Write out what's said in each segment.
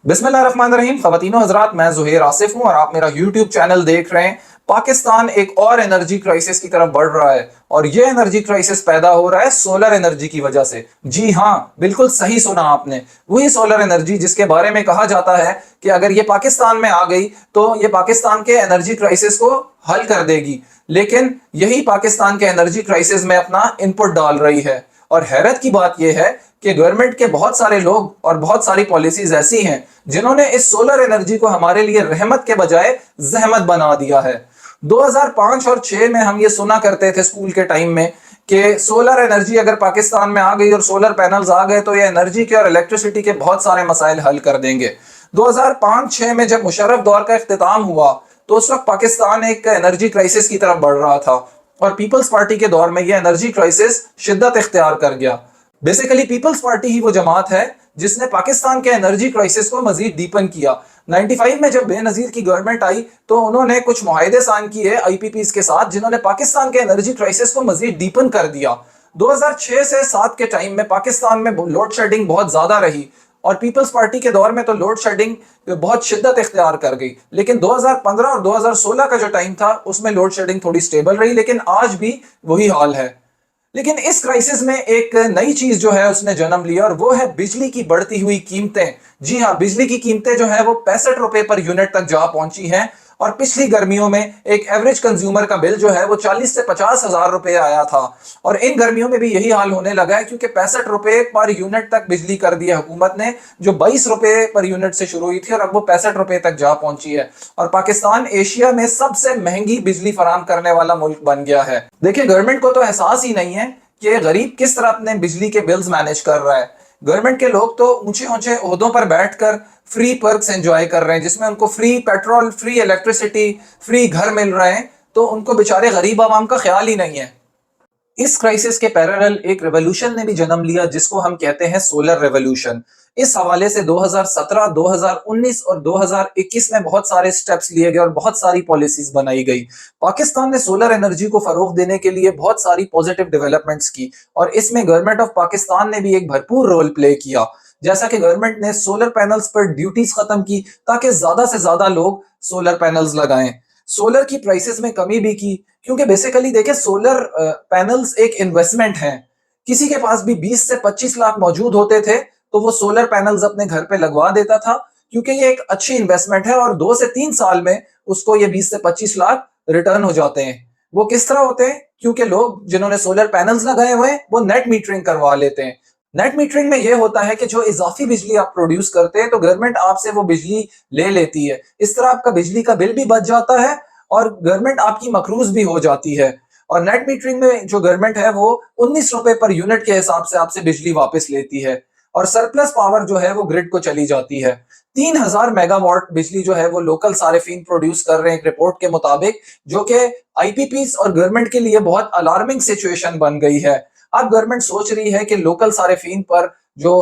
बिस्मिल्लाहिर्रहमानिर्रहीम। ख़वातीनो हज़रात, मैं ज़ुहैर आसिफ हूँ और आप मेरा यूट्यूब चैनल देख रहे हैं। पाकिस्तान एक और एनर्जी क्राइसिस की तरफ बढ़ रहा है और ये एनर्जी क्राइसिस पैदा हो रहा है सोलर एनर्जी की वजह से। जी हाँ, बिल्कुल सही सुना आपने। वही सोलर एनर्जी जिसके बारे में कहा जाता है कि अगर ये पाकिस्तान में आ गई तो ये पाकिस्तान के एनर्जी क्राइसिस को हल कर देगी। लेकिन यही पाकिस्तान के एनर्जी क्राइसिस में अपना इनपुट डाल रही है। और हैरत की बात यह है कि गवर्नमेंट के बहुत सारे लोग और बहुत सारी पॉलिसीज ऐसी हैं जिन्होंने इस सोलर एनर्जी को हमारे लिए रहमत के बजाय जहमत बना दिया है। 2005 और 6 में हम ये सुना करते थे स्कूल के टाइम में कि सोलर एनर्जी अगर पाकिस्तान में आ गई और सोलर पैनल्स आ गए तो ये एनर्जी के और इलेक्ट्रिसिटी के बहुत सारे मसाइल हल कर देंगे। 2005-6 में जब मुशर्रफ दौर का इख्तिताम हुआ तो उस वक्त पाकिस्तान एक एनर्जी क्राइसिस की तरफ बढ़ रहा था और पीपल्स पार्टी के दौर में यह एनर्जी क्राइसिस शिद्दत इख्तियार कर गया। बेसिकली पीपल्स पार्टी ही वो जमात है जिसने पाकिस्तान के एनर्जी क्राइसिस को मजीद डीपन किया। 95 में जब बेनजीर की गवर्नमेंट आई तो उन्होंने कुछ मुआहदे साइन किए आईपीपीज के साथ जिन्होंने पाकिस्तान के एनर्जी क्राइसिस को मजीद डीपन कर दिया। 2006 से 7 के टाइम में पाकिस्तान में लोड शेडिंग बहुत ज्यादा रही और पीपल्स पार्टी के दौर में तो लोड शेडिंग बहुत शिद्दत इख्तियार कर गई। लेकिन 2015 और 2016 का जो टाइम था उसमें लोड शेडिंग थोड़ी स्टेबल रही, लेकिन आज भी वही हाल है। लेकिन इस क्राइसिस में एक नई चीज जो है उसने जन्म लिया और वो है बिजली की बढ़ती हुई कीमतें। जी हाँ, बिजली की कीमतें जो है वो 65 रुपए पर यूनिट तक जा पहुंची हैं और पिछली गर्मियों में एक एवरेज कंज्यूमर का बिल जो है वो 40 से 50 हजार रुपए आया था। और इन गर्मियों में भी यही हाल होने लगा है क्योंकि 65 रुपए पर यूनिट तक बिजली कर दी है हुकूमत ने, जो 22 रुपए पर यूनिट से शुरू हुई थी और अब वो 65 रुपए तक जा पहुंची है। और पाकिस्तान एशिया में सबसे महंगी बिजली फराम करने वाला मुल्क बन गया है। देखिए, गवर्नमेंट को तो एहसास ही नहीं है कि गरीब किस तरह अपने बिजली के बिल्स मैनेज कर रहा है। गवर्नमेंट के लोग तो ऊंचे ऊंचे ओहदों पर बैठकर फ्री पर्क्स एंजॉय कर रहे हैं जिसमें उनको free petrol, free electricity, free घर मिल रहे हैं, तो उनको बेचारे गरीब आवाम का ख्याल ही नहीं है। इस क्राइसिस के पैरेलल एक रेवोल्यूशन ने भी जन्म लिया जिसको हम कहते हैं सोलर रेवोल्यूशन। इस हवाले से 2017, 2019 और 2021 में बहुत सारे स्टेप्स लिए गए और बहुत सारी पॉलिसीज बनाई गई। पाकिस्तान ने सोलर एनर्जी को फरोग देने के लिए बहुत सारी पॉजिटिव डेवलपमेंट्स की और इसमें गवर्नमेंट ऑफ पाकिस्तान ने भी एक भरपूर रोल प्ले किया। जैसा कि गवर्नमेंट ने सोलर पैनल्स पर ड्यूटीज खत्म की ताकि ज्यादा से ज्यादा लोग सोलर पैनल्स लगाएं। सोलर की प्राइसेस में कमी भी की क्योंकि बेसिकली देखिए सोलर पैनल्स एक इन्वेस्टमेंट है। किसी के पास भी 20 से 25 लाख मौजूद होते थे तो वो सोलर पैनल्स अपने घर पे लगवा देता था क्योंकि ये एक अच्छी इन्वेस्टमेंट है और 2 से 3 साल में उसको ये 20 से 25 लाख रिटर्न हो जाते हैं। वो किस तरह होते हैं? क्योंकि लोग जिन्होंने सोलर पैनल्स लगाए हुए हैं वो नेट मीटरिंग करवा लेते हैं। नेट मीटरिंग में ये होता है कि जो इजाफी बिजली आप प्रोड्यूस करते हैं तो गवर्नमेंट आपसे वो बिजली ले लेती है। इस तरह आपका बिजली का बिल भी बच जाता है और गवर्नमेंट आपकी मकरूज भी हो जाती है। और नेट मीटरिंग में जो गवर्नमेंट है वो 19 रुपए पर यूनिट के हिसाब से आपसे बिजली वापस लेती है और सरप्लस पावर जो है वो ग्रिड को चली जाती है। 3000 मेगावाट बिजली जो है वो लोकल सार्फिन प्रोड्यूस कर रहे हैं एक रिपोर्ट के मुताबिक, जो कि आईपीपीज और गवर्नमेंट के लिए बहुत अलार्मिंग सिचुएशन बन गई है। अब गवर्नमेंट सोच रही है कि लोकल सार्फिन पर जो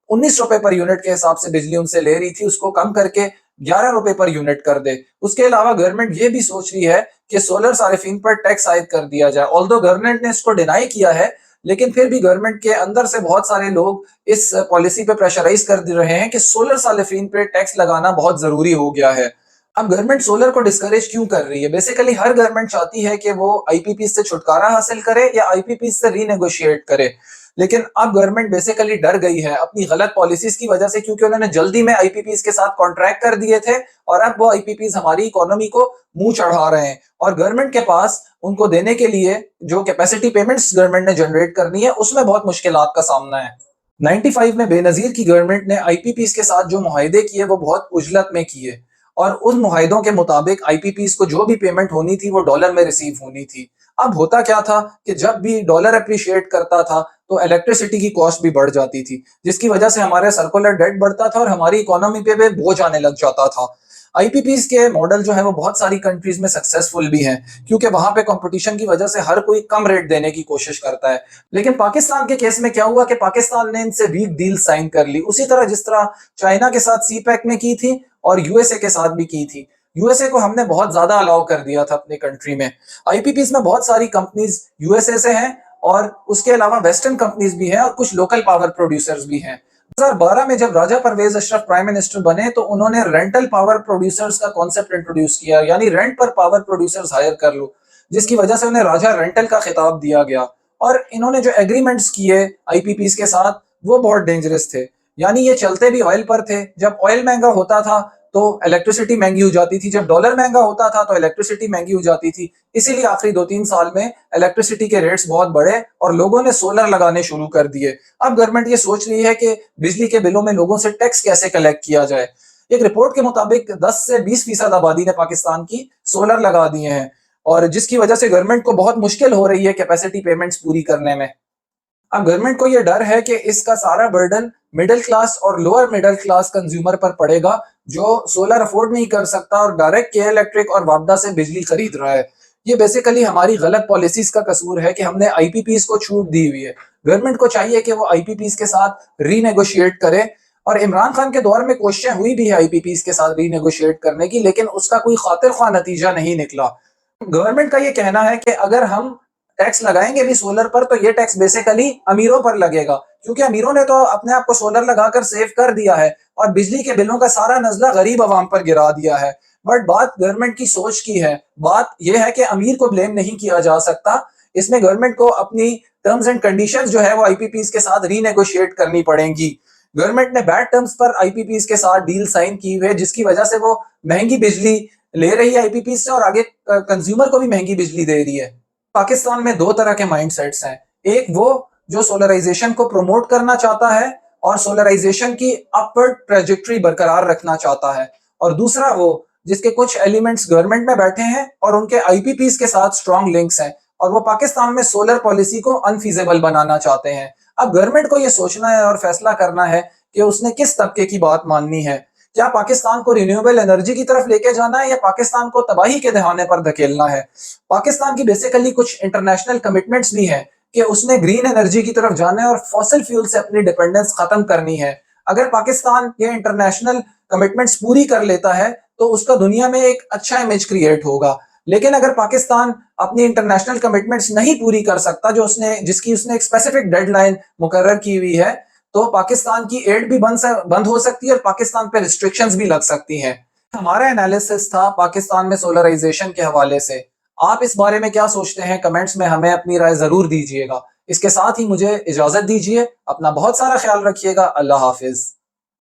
19 रुपए पर यूनिट के हिसाब से बिजली उनसे ले रही थी उसको कम करके 11 रुपए पर यूनिट कर दे। उसके अलावा गवर्नमेंट ये भी सोच रही है कि सोलर सार्फिन पर टैक्स आयद कर दिया जाए। ऑल्दो गवर्नमेंट ने इसको डिनाई किया है लेकिन फिर भी गवर्नमेंट के अंदर से बहुत सारे लोग इस पॉलिसी पे प्रेशराइज कर दे रहे हैं कि सोलर सार्फिन पे टैक्स लगाना बहुत जरूरी हो गया है। अब गवर्नमेंट सोलर को डिस्करेज क्यों कर रही है? बेसिकली हर गवर्नमेंट चाहती है कि वो आईपीपी से छुटकारा हासिल करे या आईपीपी से रीनेगोशिएट करे। लेकिन अब गवर्नमेंट बेसिकली डर गई है अपनी गलत पॉलिसीज की वजह से क्योंकि उन्होंने जल्दी में आईपीपीज के साथ कॉन्ट्रैक्ट कर दिए थे और अब वो आईपीपीज हमारी इकोनॉमी को मुंह चढ़ा रहे हैं और गवर्नमेंट के पास उनको देने के लिए जो कैपेसिटी पेमेंट्स गवर्नमेंट ने जनरेट करनी है उसमें बहुत मुश्किलात का सामना है। 95 में बेनजीर की गवर्नमेंट ने आईपीपीज के साथ जो मुआहदे किए वो बहुत उजलत में किए और उन मुआहदों के मुताबिक आईपीपीज को जो भी पेमेंट होनी थी वो डॉलर में रिसीव होनी थी। अब होता क्या था कि जब भी डॉलर अप्रिशिएट करता था तो इलेक्ट्रिसिटी की कॉस्ट भी बढ़ जाती थी जिसकी वजह से हमारे सर्कुलर डेट बढ़ता था और हमारी इकोनॉमी पे भी बोझ आने लग जाता था। आईपीपीज के मॉडल जो है वो बहुत सारी कंट्रीज में सक्सेसफुल भी हैं क्योंकि वहां पे कंपटीशन की वजह से हर कोई कम रेट देने की कोशिश करता है। लेकिन पाकिस्तान के केस में क्या हुआ कि पाकिस्तान ने इनसे वीक डील साइन कर ली, उसी तरह जिस तरह चाइना के साथ सी पैक में की थी और यूएसए के साथ भी की थी। यूएसए को हमने बहुत ज्यादा अलाउ कर दिया था अपनी कंट्री में। आईपीपीज में बहुत सारी कंपनीज यूएसए से हैं और उसके अलावा वेस्टर्न कंपनीज भी हैं और कुछ लोकल पावर प्रोड्यूसर्स भी हैं। 2012 में जब राजा परवेज अशरफ प्राइम मिनिस्टर बने तो उन्होंने रेंटल पावर प्रोड्यूसर्स का कॉन्सेप्ट इंट्रोड्यूस किया, यानी रेंट पर पावर प्रोड्यूसर्स हायर कर लो, जिसकी वजह से उन्हें राजा रेंटल का खिताब दिया गया। और इन्होंने जो एग्रीमेंट्स किए आईपीपीज के साथ वो बहुत डेंजरस थे, यानी ये चलते भी ऑयल पर थे। जब ऑयल महंगा होता था तो इलेक्ट्रिसिटी महंगी हो जाती थी, जब डॉलर महंगा होता था तो इलेक्ट्रिसिटी महंगी हो जाती थी। इसीलिए आखिरी 2-3 साल में इलेक्ट्रिसिटी के रेट्स बहुत बढ़े और लोगों ने सोलर लगाने शुरू कर दिए। अब गवर्नमेंट ये सोच रही है कि बिजली के बिलों में लोगों से टैक्स कैसे कलेक्ट किया जाए। एक रिपोर्ट के मुताबिक 10 से 20% आबादी ने पाकिस्तान की सोलर लगा दिए हैं, और जिसकी वजह से गवर्नमेंट को बहुत मुश्किल हो रही है कैपेसिटी पेमेंट्स पूरी करने में। अब गवर्नमेंट को यह डर है कि इसका सारा बर्डन मिडिल क्लास और लोअर मिडिल क्लास कंज्यूमर पर पड़ेगा, जो सोलर अफोर्ड नहीं कर सकता और डायरेक्ट के इलेक्ट्रिक और वापडा से बिजली खरीद रहा है। ये बेसिकली हमारी गलत पॉलिसीज का कसूर है कि हमने आईपीपीज को छूट दी हुई है। गवर्नमेंट को चाहिए कि वो आईपीपीज के साथ रीनेगोशिएट करे, और इमरान खान के दौर में कोशिशें हुई भी है आईपीपीज के साथ रीनेगोशिएट करने की, लेकिन उसका कोई खातिर ख्वाह नतीजा नहीं निकला। गवर्नमेंट का ये कहना है कि अगर हम टैक्स लगाएंगे भी सोलर पर तो ये टैक्स बेसिकली अमीरों पर लगेगा, क्योंकि अमीरों ने तो अपने आप को सोलर लगाकर सेव कर दिया है और बिजली के बिलों का सारा नजला गरीब आवाम पर गिरा दिया है। बट बात गवर्नमेंट की सोच की है। बात यह है कि अमीर को ब्लेम नहीं किया जा सकता। इसमें गवर्नमेंट को अपनी टर्म्स एंड कंडीशंस जो है वो आईपीपीज के साथ रीनेगोशिएट करनी पड़ेंगी। गवर्नमेंट ने बैड टर्म्स पर आईपीपीज के साथ डील साइन की हुई है, जिसकी वजह से वो महंगी बिजली ले रही है आईपीपीज से और आगे कंज्यूमर को भी महंगी बिजली दे रही है। पाकिस्तान में दो तरह के माइंडसेट्स हैं। एक वो जो सोलराइजेशन को प्रमोट करना चाहता है और सोलराइजेशन की अपवर्ड ट्रेजेक्टरी बरकरार रखना चाहता है, और दूसरा वो जिसके कुछ एलिमेंट्स गवर्नमेंट में बैठे हैं और उनके आईपीपीज के साथ स्ट्रॉन्ग लिंक्स हैं, और वो पाकिस्तान में सोलर पॉलिसी को अनफीजेबल बनाना चाहते हैं। अब गवर्नमेंट को ये सोचना है और फैसला करना है कि उसने किस तबके की बात माननी है। क्या पाकिस्तान को रिन्यूएबल एनर्जी की तरफ लेके जाना है या पाकिस्तान को तबाही के दहाने पर धकेलना है। पाकिस्तान की बेसिकली कुछ इंटरनेशनल कमिटमेंट्स भी हैं कि उसने ग्रीन एनर्जी की तरफ जाना है और फॉसिल फ्यूल से अपनी डिपेंडेंस खत्म करनी है। अगर पाकिस्तान ये इंटरनेशनल कमिटमेंट्स पूरी कर लेता है तो उसका दुनिया में एक अच्छा इमेज क्रिएट होगा। लेकिन अगर पाकिस्तान अपनी इंटरनेशनल कमिटमेंट्स नहीं पूरी कर सकता, जो उसने जिसकी उसने एक स्पेसिफिक डेडलाइन मुकर्रर की हुई है, तो पाकिस्तान की एड भी बंद हो सकती है और पाकिस्तान पे रिस्ट्रिक्शंस भी लग सकती हैं। हमारा एनालिसिस था पाकिस्तान में सोलराइजेशन के हवाले से। आप इस बारे में क्या सोचते हैं? कमेंट्स में हमें अपनी राय जरूर दीजिएगा। इसके साथ ही मुझे इजाजत दीजिए। अपना बहुत सारा ख्याल रखिएगा। अल्लाह हाफिज।